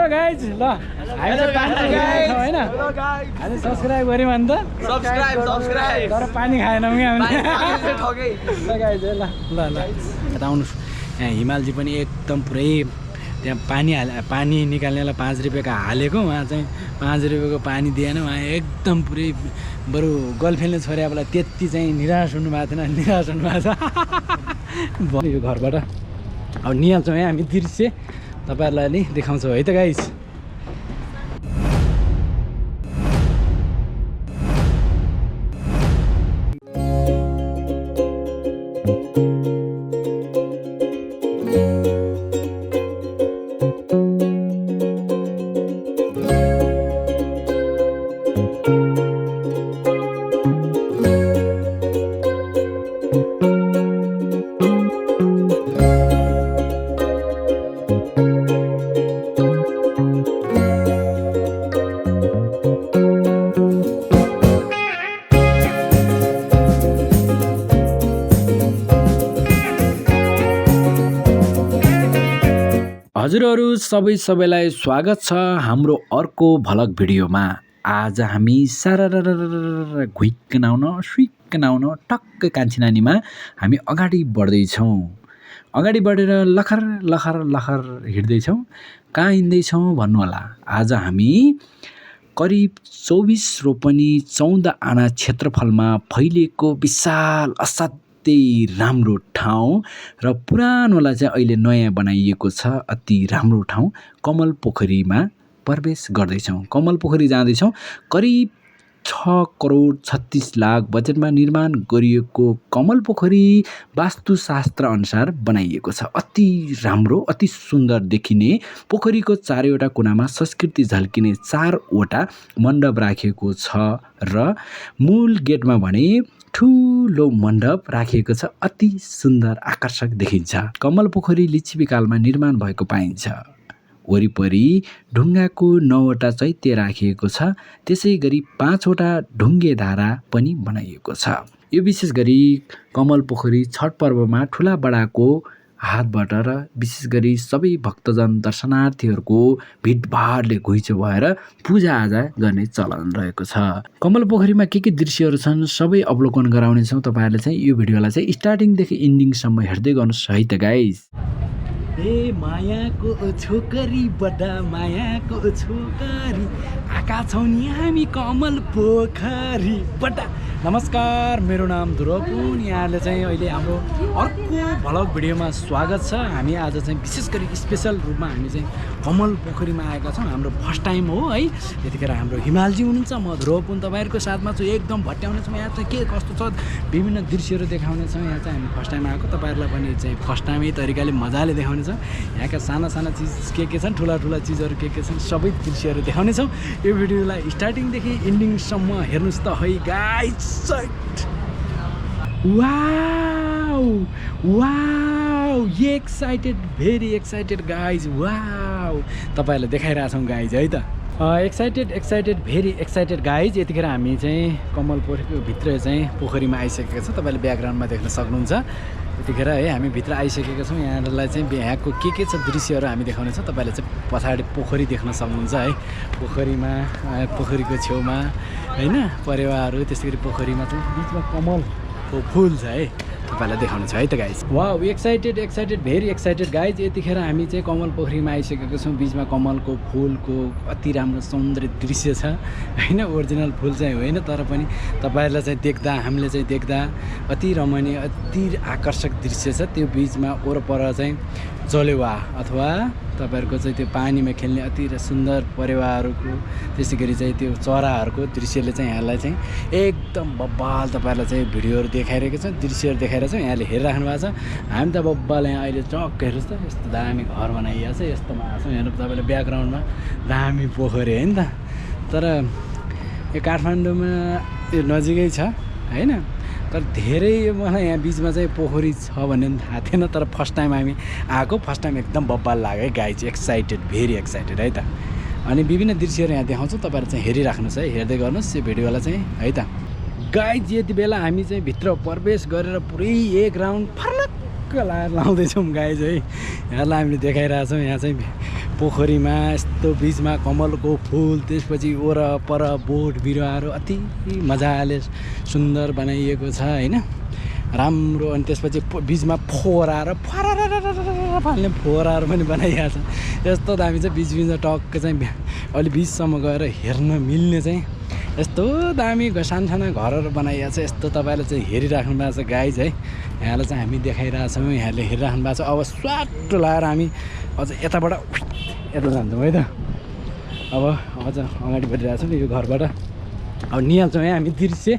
Hello guys ल हामी चाहिँ पानी खाइरहेको छौँ होइन हामी सब्सक्राइब गऱ्यौँ अनि त सब्सक्राइब तर पानी खाएनौँ कि हामीले ल गाइज ल ल ल यता आउनुहोस् यहाँ हिमालजी पनि एकदम पुरै त्यहाँ पानी निकाल्नेलाई 5 रुपियाँको हालेको उहाँ चाहिँ 5 रुपियाँको पानी दिएन उहाँ एकदम पुरै बरु गोल खेल्ने छोरालाई त्यति चाहिँ निराश हुनुभएको थिएन निराश हुनुभएको छ यो घरबाट अब निहाल्छौँ है हामी दृश्य तपाईहरुलाई नि देखाउँछौँ है त गाइस हजुरहरु सबैलाई स्वागत छ हाम्रो अर्को भ्लग भिडियोमा। आज हामी सारारारारा घुइकनाउन सुइकनाउन टक्क कान्छी नानीमा हामी अगाडि बढ्दै छौं। अगाडि बढेर लखर लखर लखर हिड्दै छौं। कहाँ हिँड्दै छौं भन्नु होला। आज हामी करिब 24 रोपनी 14 आना क्षेत्रफलमा फैलिएको विशाल असाध्यै राम्रो ठाउँ र पुरानोलाई चाहिँ अहिले नयाँ बनाइएको छ अति राम्रो ठाउँ कमल पोखरीमा प्रवेश गर्दैछौँ। कमल पोखरी जाँदैछौँ। करिब 6 करोड 36 लाख बजेटमा निर्माण गरिएको कमल पोखरी वास्तुशास्त्र अनुसार बनाइएको छ। अति राम्रो अति सुन्दर देखिने पोखरीको चारैवटा कुनामा संस्कृति झल्किने 4वटा मण्डप राखिएको छ र मूल गेटमा भने ठुलो मण्डप राखिएको छ। अति सुन्दर आकर्षक देखिन्छ। कमल पोखरी लिच्छवीकालमा निर्माण भएको पाइन्छ। वरिपरि ढुङ्गाको 9वटा चैत्य राखिएको छ। त्यसै गरी 5वटा ढुङ्गे धारा पनि बनाइएको छ। यो विशेष गरी कमल पोखरी छठ पर्वमा ठुला बडाको हातबाट र विशेष गरी सबै भक्तजन दर्शनार्थीहरूको भिडभाडले घुइँचो भएर पूजाआजा गर्ने चलन रहेको छ। कमल पोखरीमा के दृश्यहरू छन् सबै अवलोकन गराउनेछौँ तपाईहरुले चाहिँ यो भिडियोलाई चाहिँ स्टार्टिङदेखि एन्डिङसम्म हेर्दै गर्नुहोस् है त गाइस। ए मायाको छोकरी बडा मायाको छोकरी आका छौँ नि हामी कमल पोखरी बडा। नमस्कार मेरो नाम ध्रुव पुन। यहाँले चाहिँ अहिले हाम्रो अर्को भ्लग भिडियोमा स्वागत छ। हामी आज चाहिँ विशेष गरी स्पेशल रूपमा हामी चाहिँ कमल पोखरीमा आएका छौँ। हाम्रो फर्स्ट टाइम हो है। यतिखेर हाम्रो हिमालजी हुनुहुन्छ म ध्रुव पुन तपाईहरुको साथमा छु। एकदम भट्याउने छौँ। यहाँ चाहिँ के कस्तो छ विभिन्न दृश्यहरू देखाउने छौँ। यहाँ चाहिँ हामी फर्स्ट टाइम आएको तपाईहरुलाई पनि चाहिँ फर्स्ट टाइम यही तरिकाले मजाले देखाउने छौँ। यहाँका साना साना चिज के छन् ठुला ठुला चिजहरू के छन् सबै दृश्यहरू देखाउने छौँ। यो भिडियोलाई स्टार्टिङदेखि एन्डिङसम्म हेर्नुहोस् त है guys. Wow wow excited very excited guys. Wow तपाईहरुलाई देखाइरहेछौँ गाइज है त। Excited very excited guys. यतिखेर हामी चाहिँ कमल पोखरीको भित्र चाहिँ पोखरीमा आइसकेका छौँ। तपाईँले ब्याकग्राउन्डमा देख्न सक्नुहुन्छ। यतिखेर है हामी भित्र आइसकेका छौँ। यहाँलाई चाहिँ यहाँको के छ दृश्यहरू हामी देखाउनेछौँ। तपाईँले चाहिँ पछाडि पोखरी देख्न सक्नुहुन्छ है। पोखरीमा पोखरीको छेउमा होइन परेवाहरू त्यसै गरी पोखरीमा चाहिँ बिचमा कमलको फुल छ है। तपाईलाई देखाउनु छ है त guys. Wow excited very excited guys. यतिखेर हामी चाहिँ कमल पोखरीमा आइसकेका छौँ। बिचमा कमलको फुलको अति राम्रो सौन्दर्य दृश्य छ होइन। ओरिजिनल फुल चाहिँ होइन तर पनि तपाईहरुलाई चाहिँ देख्दा हामीले चाहिँ देख्दा अति रमणीय अति आकर्षक दृश्य छ। त्यो बिचमा वरपर चाहिँ जलेवा अथवा तपाईहरुको चाहिँ त्यो पानीमा खेल्ने अति सुन्दर परेवाहरूको त्यसै गरी चाहिँ त्यो चराहरूको दृश्यले चाहिँ यहाँलाई चाहिँ एकदम बब्बाल तपाईहरुलाई चाहिँ भिडियोहरू देखाइरहेको छ दृश्यहरू देखाइरहेको छ। यहाँले हेरिराख्नु भएको छ। हामी त बब्बाल यहाँ अहिले चक्क हेर्नुहोस् त यस्तो दामी घर बनाइएको छ। यस्तोमा आएको छौँ। हेर्नु तपाईँले ब्याकग्राउन्डमा दामी पोखरी होइन त। तर यो काठमाडौँमा यो नजिकै छ होइन। तर धेरै मलाई यहाँ बिचमा चाहिँ पोखरी छ भन्ने पनि थाहा थिएन। तर फर्स्ट टाइम हामी आएको फर्स्ट टाइम एकदम बब्बाल लाग्यो गाइज। एक्साइटेड भेरी एक्साइटेड है त। अनि विभिन्न दृश्यहरू यहाँ देखाउँछु तपाईहरु चाहिँ हेरिराख्नुहोस् है। हेर्दै गर्नुहोस् यो भिडियोलाई चाहिँ है त गाइज। यति बेला हामी चाहिँ भित्र प्रवेश गरेर पुरै एक राउन्ड फर्लक्क लाएर लाउँदैछौँ गाइज है। यहाँलाई हामीले देखाइरहेछौँ। यहाँ चाहिँ पोखरीमा यस्तो बिचमा कमलको फुल, त्यसपछि वरपर बोट बिरुवाहरू अति मजाले सुन्दर बनाइएको छ होइन, राम्रो। अनि त्यसपछि बिचमा फोहराहरू फाल्ने फोहराहरू पनि बनाइएको छ। यस्तो दामी चाहिँ बिचमा टक्क चाहिँ अलि बिचसम्म गएर हेर्न मिल्ने चाहिँ यस्तो दामी सानसाना घरहरू बनाइएको छ। यस्तो तपाईँले चाहिँ हेरिराख्नु भएको छ गाइज है। यहाँलाई चाहिँ हामी देखाइरहेछौँ, यहाँले हेरिराख्नु भएको छ। अब स्वाटो लाएर हामी अझ यताबाट यता जान्छौँ है त। अब अझ अगाडि बढिरहेछौँ यो घरबाट। अब निहाल्छौँ है हामी दृश्य,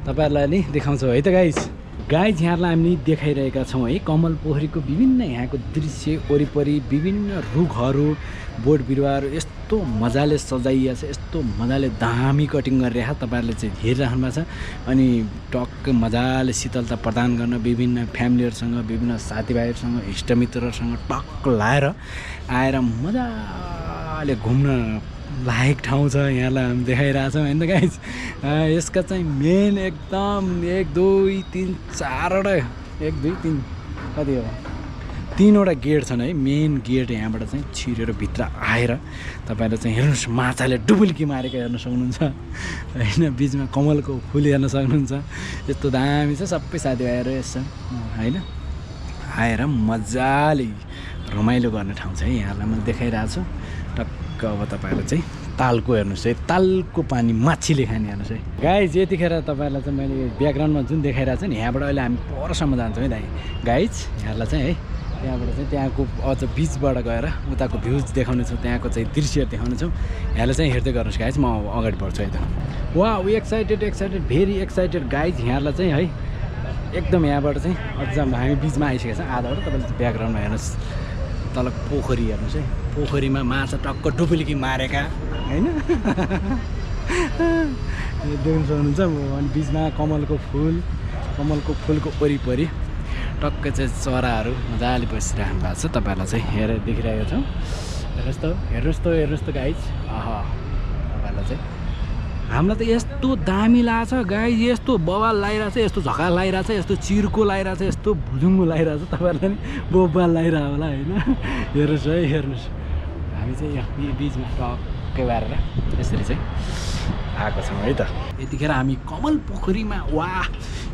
तपाईँहरूलाई नि देखाउँछौँ है त गाइज। यहाँलाई हामी देखाइरहेका छौँ है कमल पोखरीको विभिन्न यहाँको दृश्य। वरिपरि विभिन्न रुखहरू, बोट बिरुवाहरू यस्तो मजाले सजाइएको छ, यस्तो मजाले दामी कटिङ गरिरहेको तपाईँहरूले चाहिँ हेरिराख्नु भएको छ। अनि टक्क मजाले शीतलता प्रदान गर्न विभिन्न फ्यामिलीहरूसँग, विभिन्न साथीभाइहरूसँग, इष्टमित्रहरूसँग टक्क लाएर आएर मजाले घुम्न लायक ठाउँ छ। यहाँलाई हामी देखाइरहेछौँ होइन त गाइज। यसका चाहिँ मेन एकदम 1 2 3 4वटा 1 2 3 कति हो 3वटा गेट छन् है। मेन गेट यहाँबाट चाहिँ छिरेर भित्र आएर तपाईँले चाहिँ हेर्नुहोस्, माछाले डुबुल्की मारेको हेर्न सक्नुहुन्छ होइन, बिचमा कमलको फुल हेर्न सक्नुहुन्छ। यस्तो दामी छ। सबै साथीभाइहरू यसो होइन आएर मजाले रमाइलो गर्ने ठाउँ छ है। यहाँलाई म देखाइरहेको छु टक्क। अब तपाईँहरूले चाहिँ तालको हेर्नुहोस् है, तालको पानी माछीले खाने हेर्नुहोस् है गाइज। यतिखेर तपाईँहरूलाई चाहिँ मैले ब्याकग्राउन्डमा जुन देखाइरहेको छु नि, यहाँबाट अहिले हामी परसम्म जान्छौँ है गाइज। यहाँलाई चाहिँ है त्यहाँबाट चाहिँ त्यहाँको अझ बिचबाट गएर उताको भ्युज देखाउने छौँ, त्यहाँको चाहिँ दृश्य देखाउने छौँ। यहाँले चाहिँ हेर्दै गर्नुहोस् गाइज। म अगाडि बढ्छु है त। वाह एक्साइटेड भेरी एक्साइटेड गाइज। यहाँलाई चाहिँ है एकदम यहाँबाट चाहिँ अझ हामी बिचमा आइसकेको छ आधाबाट। तपाईँले ब्याकग्राउन्डमा हेर्नुहोस्, तल पोखरी हेर्नुहोस् है। पोखरीमा माछा टक्क डुबुल्की मारेका होइन देख्न सक्नुहुन्छ। अनि बिचमा कमलको फुलको वरिपरि टक्क चाहिँ चराहरू मजाले बसिराख्नु भएको छ। तपाईँहरूलाई चाहिँ हेरेर देखिरहेको छौँ। हेर्नुहोस् त गाइज। तपाईँहरूलाई चाहिँ हामीलाई त यस्तो दामी लाग्छ गाइज, यस्तो बवाल लागिरहेको छ, यस्तो झकाल लागिरहेको छ, यस्तो चिर्को लागिरहेको छ, यस्तो भुजुङ्गो लागिरहेको छ। तपाईँहरूलाई नि बवाल लागिरहेको होला होइन। हेर्नुहोस् है, हेर्नुहोस्। हामी चाहिँ यहाँ बिचमा टक्कै बारेर यसरी चाहिँ आएको छौँ है त। यतिखेर हामी कमल पोखरीमा वाह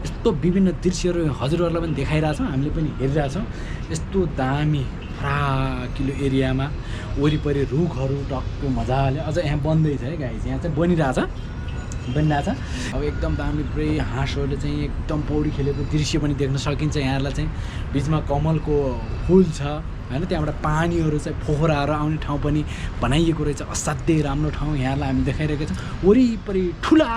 यस्तो विभिन्न दृश्यहरू हजुरहरूलाई पनि देखाइरहेछौँ, हामीले पनि हेरिरहेछौँ। यस्तो दामी फराकिलो एरियामा वरिपरि रुखहरू टक्क मजाले अझ यहाँ बन्दैछ है गाइज। यहाँ चाहिँ बनिरहेछ। अब एकदम दामी पुरै हाँसहरूले चाहिँ एकदम पौडी खेलेको दृश्य पनि देख्न सकिन्छ। यहाँलाई चाहिँ बिचमा कमलको फुल छ होइन, त्यहाँबाट पानीहरू चाहिँ फोहराहरू आउने ठाउँ पनि बनाइएको रहेछ। असाध्यै राम्रो ठाउँ यहाँलाई हामी देखाइरहेको छौँ। वरिपरि ठुला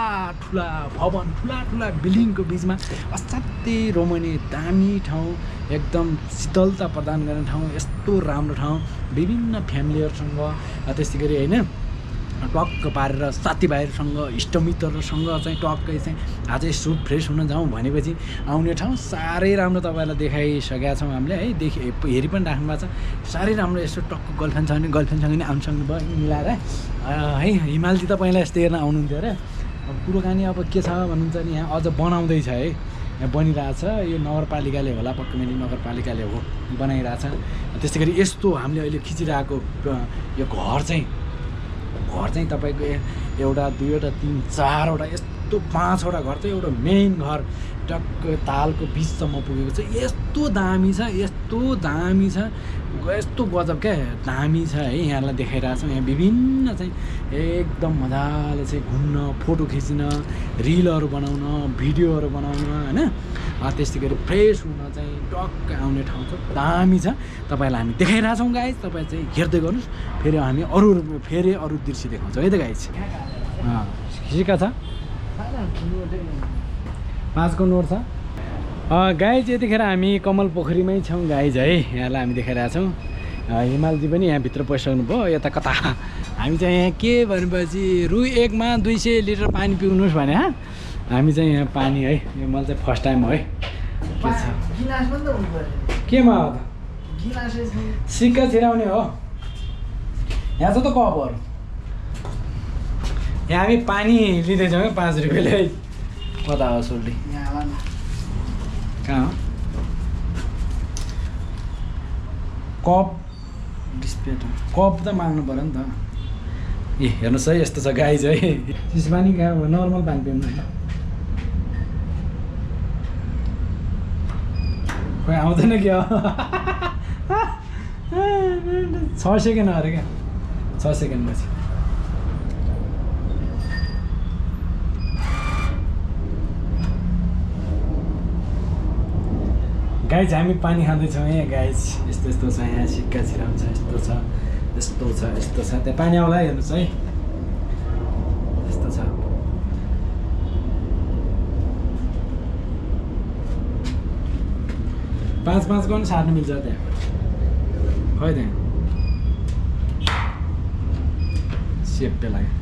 भवन, ठुला बिल्डिङको बिचमा असाध्यै रमणीय दामी ठाउँ, एकदम शीतलता प्रदान गर्ने ठाउँ। यस्तो राम्रो ठाउँ विभिन्न फ्यामिलीहरूसँग त्यसै गरी होइन टक्क पारेर साथीभाइहरूसँग, इष्टमित्रहरूसँग चाहिँ टक्कै चाहिँ आज यसो फ्रेस हुन जाउँ भनेपछि आउने ठाउँ साह्रै राम्रो। तपाईँलाई देखाइसकेका छौँ हामीले है, हेरि पनि राख्नु भएको छ। साह्रै राम्रो। यसो टक्क गर्लफ्रेन्ड छ भने गर्लफ्रेन्डसँग नि आउनु सक्नुभयो मिलाएर है। हिमालजी त पहिला यस्तो हेर्न आउनुहुन्थ्यो अरे। अब कुरोकानी अब के छ भन्नुहुन्छ नि, यहाँ अझ बनाउँदैछ है, यहाँ बनिरहेछ। यो नगरपालिकाले होला, पक्कै पनि नगरपालिकाले हो बनाइरहेछ। त्यस्तै गरी यस्तो हामीले अहिले खिचिरहेको यो घर चाहिँ तपाईँको 1 2 3 4वटा यस्तो 5वटा घर चाहिँ एउटा मेन घर टक्क तालको बिचसम्म पुगेको छ। यस्तो दामी छ, यस्तो गजब क्या दामी छ है। यहाँलाई देखाइरहेछौँ। यहाँ विभिन्न चाहिँ एकदम मजाले चाहिँ घुम्न, फोटो खिच्न, रिलहरू बनाउन, भिडियोहरू बनाउन होइन, त्यस्तै गरी फ्रेस हुन चाहिँ टक्क आउने ठाउँ छ। दामी छ। तपाईँलाई हामी देखाइरहेछौँ गाइज। तपाईँ चाहिँ हेर्दै गर्नुहोस्। फेरि हामी अरू दृश्य देखाउँछौँ है त गाइज। सिक्का छ 5 को नोट छ गाइज। यतिखेर हामी कमल पोखरीमै छौँ गाइज है। यहाँलाई हामी देखाइरहेछौँ। हिमालजी पनि यहाँभित्र पसिसक्नु भयो। यता कता हामी चाहिँ यहाँ के भनेपछि रु 1 मा 200 लिटर पानी पिउनुहोस् भने हामी चाहिँ यहाँ पानी है। यो मलाई चाहिँ फर्स्ट टाइम हो है। के छ केमा हो त सिक्का छिराउने हो। यहाँ छ त कपहरू। यहाँ हामी पानी लिँदैछौँ क्या 5 रुपियाँले है। कता हो सोल्टी कहाँ हो कप डिस्प्ले कप त माग्नु पऱ्यो नि त ए हेर्नुहोस् है यस्तो छ गाइज है चिसो पानी नर्मल पानी पिउनु होइन खोइ आउँदैन क्या 6 सेकेन्ड अरे क्या 6 सेकेन्डपछि गाइज हामी पानी खाँदैछौँ यहाँ गाइज यस्तो यस्तो छ यहाँ सिक्का छिराउँछ यस्तो छ यस्तो छ यस्तो छ त्यहाँ पानी आउला हेर्नुहोस् है यस्तो छ पाँच को पनि सार्नु मिल्छ त्यहाँ खै त्यहाँ सेप्टे लाग्यो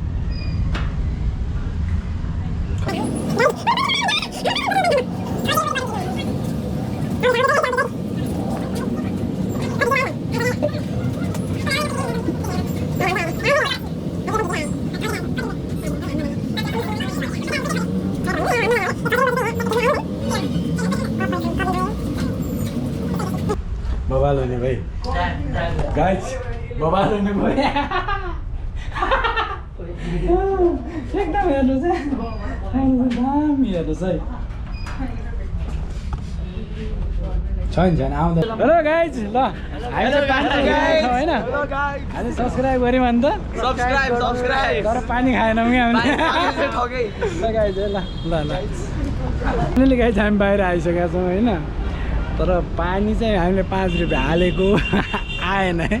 बवाल हुने भाइ गाइज बवाल हुने भाइ एकदम हेर्नुहोस् है दामी हेर्नुहोस् है छैन आउँदैन हेलो गाइज ल हामीले पानी खाएको होइन हामी सब्सक्राइब गऱ्यौँ अन्त सब्सक्राइब तर पानी खाएनौँ कि हामीले गाइज ल ल ल फाइनली गाइज हामी बाहिर आइसकेका छौँ होइन तर पानी चाहिँ हामीले 5 रुपियाँ हालेको आएन है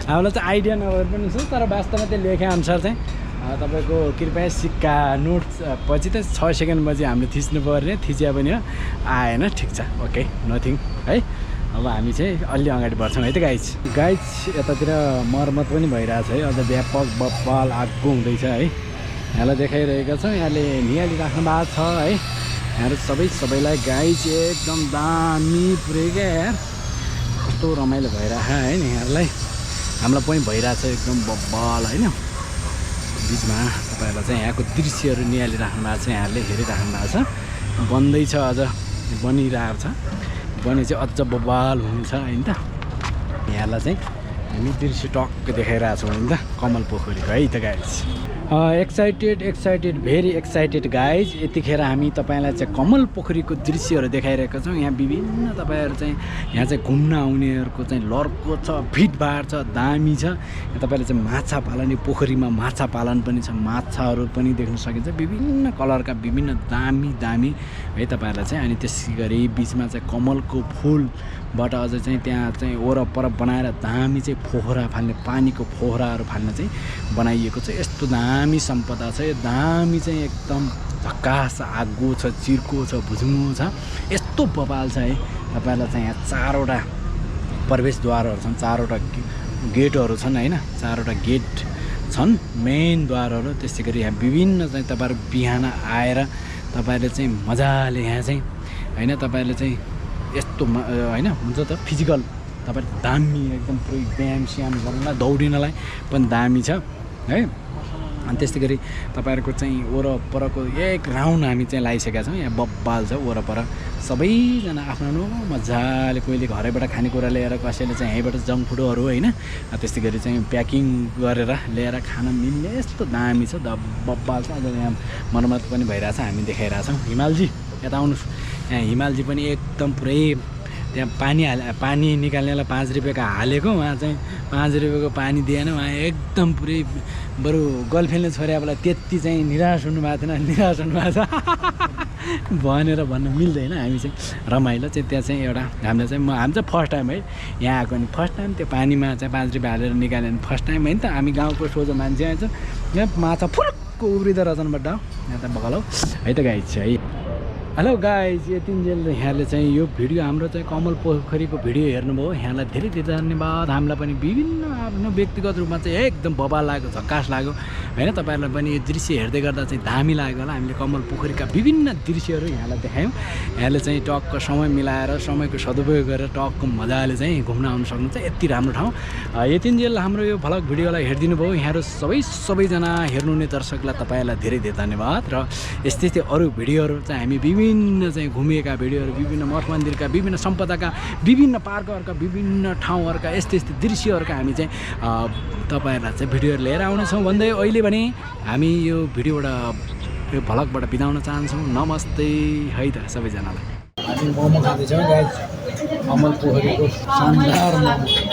हामीलाई चाहिँ आइडिया नभएर पनि छ तर वास्तवमा त्यो लेखेअनुसार चाहिँ तपाईँको कृपया सिक्का नोट पछि त 6 सेकेन्डपछि हामीले थिच्नु पर्ने थिचिया पनि हो आएन ठिक छ ओके नथिङ है अब हामी चाहिँ अलि अगाडि बढ्छौँ है त गाइज यतातिर मर्मत पनि भइरहेछ है अझ व्यापक बब्बाल आगो हुँदैछ है यहाँलाई देखाइरहेका छौँ यहाँले निहाली राख्नु भएको छ है यहाँहरू सबैलाई गाइज एकदम दामी पुरै क्या यार कस्तो रमाइलो भइरहेछ है नि यहाँहरूलाई हामीलाई पनि भइरहेछ एकदम बब्बाल होइन बिचमा तपाईँहरूलाई चाहिँ यहाँको दृश्यहरू निहाली राख्नु भएको छ यहाँहरूले हेरिराख्नु भएको छ बन्दैछ अझ बनिरहेको छ बने चाहिँ अझ बब्बाल हुनेछ होइन त यहाँलाई चाहिँ हामी दृश्य टक्क देखाइरहेछौँ होइन त कमल पोखरीको है त guys excited very excited guys यतिखेर हामी तपाईँलाई चाहिँ कमल पोखरीको दृश्यहरू देखाइरहेका छौँ यहाँ विभिन्न तपाईँहरू चाहिँ यहाँ चाहिँ घुम्न आउनेहरूको चाहिँ लर्को छ भिडभाड छ दामी छ यहाँ तपाईँले चाहिँ माछा पालन पोखरीमा माछा पालन पनि छ माछाहरू पनि देख्न सकिन्छ विभिन्न कलरका विभिन्न दामी है तपाईँहरूलाई चाहिँ अनि त्यसै गरी बिचमा चाहिँ कमलको फुलबाट अझ चाहिँ त्यहाँ चाहिँ वरपर बनाएर दामी चाहिँ फोहरा फाल्ने पानीको फोहराहरू फाल्न चाहिँ बनाइएको छ यस्तो दामी सम्पदा छ यो दामी चाहिँ एकदम झक्कास आगो छ चिर्को छ भुजुङो छ यस्तो बवाल छ है तपाईँहरूलाई चाहिँ यहाँ 4वटा प्रवेशद्वारहरू छन् 4वटा गेटहरू छन् होइन 4वटा गेट छन् मेन द्वारहरू त्यसै गरी यहाँ विभिन्न चाहिँ तपाईँहरू बिहान आएर तपाईँहरूले चाहिँ मजाले यहाँ चाहिँ होइन तपाईँहरूले चाहिँ यस्तो होइन हुन्छ त फिजिकल तपाईँहरू दामी एकदम पुरै व्यायाम स्याम गर्नलाई दौडिनलाई पनि दामी छ है अनि त्यस्तै गरी तपाईँहरूको चाहिँ वरपरको एक राउन्ड हामी चाहिँ लगाइसकेका छौँ यहाँ बब्बाल छ वरपर सबैजना आफ्नो मजाले कोहीले घरैबाट खानेकुरा ल्याएर कसैले चाहिँ यहीँबाट जङ्क फुडहरू होइन त्यस्तै गरी चाहिँ प्याकिङ गरेर ल्याएर खान मिल्ने यस्तो दामी छ बब्बाल छ अझ यहाँ मर्मत पनि भइरहेछ हामी देखाइरहेछौँ हिमालजी यता आउनुहोस् यहाँ हिमालजी पनि एकदम पुरै त्यहाँ पानी निकाल्नेलाई 5 रुपियाँको हालेको उहाँ चाहिँ 5 रुपियाँको पानी दिएन उहाँ एकदम पुरै बरु गर्लफ्रेन्डले छोरालाई त्यति चाहिँ निराश हुनुभएको थिएन निराश हुनुभएको छ भनेर भन्न मिल्दैन हामी चाहिँ रमाइलो चाहिँ त्यहाँ चाहिँ एउटा हामीले चाहिँ हामी चाहिँ फर्स्ट टाइम है यहाँ आएको नि फर्स्ट टाइम त्यो पानीमा चाहिँ 5 रुपियाँ हालेर निकाल्यो भने फर्स्ट टाइम होइन त हामी गाउँको सोझो मान्छे आएछ यहाँ माछा फुरुक्क उब्रिँदो रहेछन् यहाँ त बगालौ है त गाइज चाहिँ है हेलो गाइज यतिन्जेल यहाँले चाहिँ यो भिडियो हाम्रो चाहिँ कमल पोखरीको भिडियो हेर्नुभयो यहाँलाई धेरै धेरै धन्यवाद हामीलाई पनि विभिन्न आफ्नो व्यक्तिगत रूपमा चाहिँ एकदम बवाल लाग्यो झक्कास लाग्यो होइन तपाईँहरूलाई पनि यो दृश्य हेर्दै गर्दा चाहिँ दामी लाग्यो होला हामीले कमल पोखरीका विभिन्न दृश्यहरू यहाँलाई देखायौँ यहाँले चाहिँ टक्क समय मिलाएर समयको सदुपयोग गरेर टक्क मजाले चाहिँ घुम्न आउनु सक्नुहुन्छ यति राम्रो ठाउँ यतिन्जेल हाम्रो यो भ्लग भिडियोलाई हेरिदिनु भयो यहाँहरू सबैजना हेर्नुहुने दर्शकलाई तपाईँहरूलाई धेरै धेरै धन्यवाद र यस्तै अरू भिडियोहरू चाहिँ हामी विभिन्न चाहिँ घुमिएका भिडियोहरू, विभिन्न मठ मन्दिरका, विभिन्न सम्पदाका, विभिन्न पार्कहरूका, विभिन्न ठाउँहरूका यस्तै यस्तै दृश्यहरूका हामी चाहिँ तपाईँहरूलाई चाहिँ भिडियोहरू लिएर आउनेछौँ भन्दै अहिले भने हामी यो भिडियोबाट यो भ्लगबाट बिताउन चाहन्छौँ। नमस्ते है त सबैजनालाई। हामी मोमो खाँदैछौँ गाइस, अमल पोखरीको शानदार मोमो।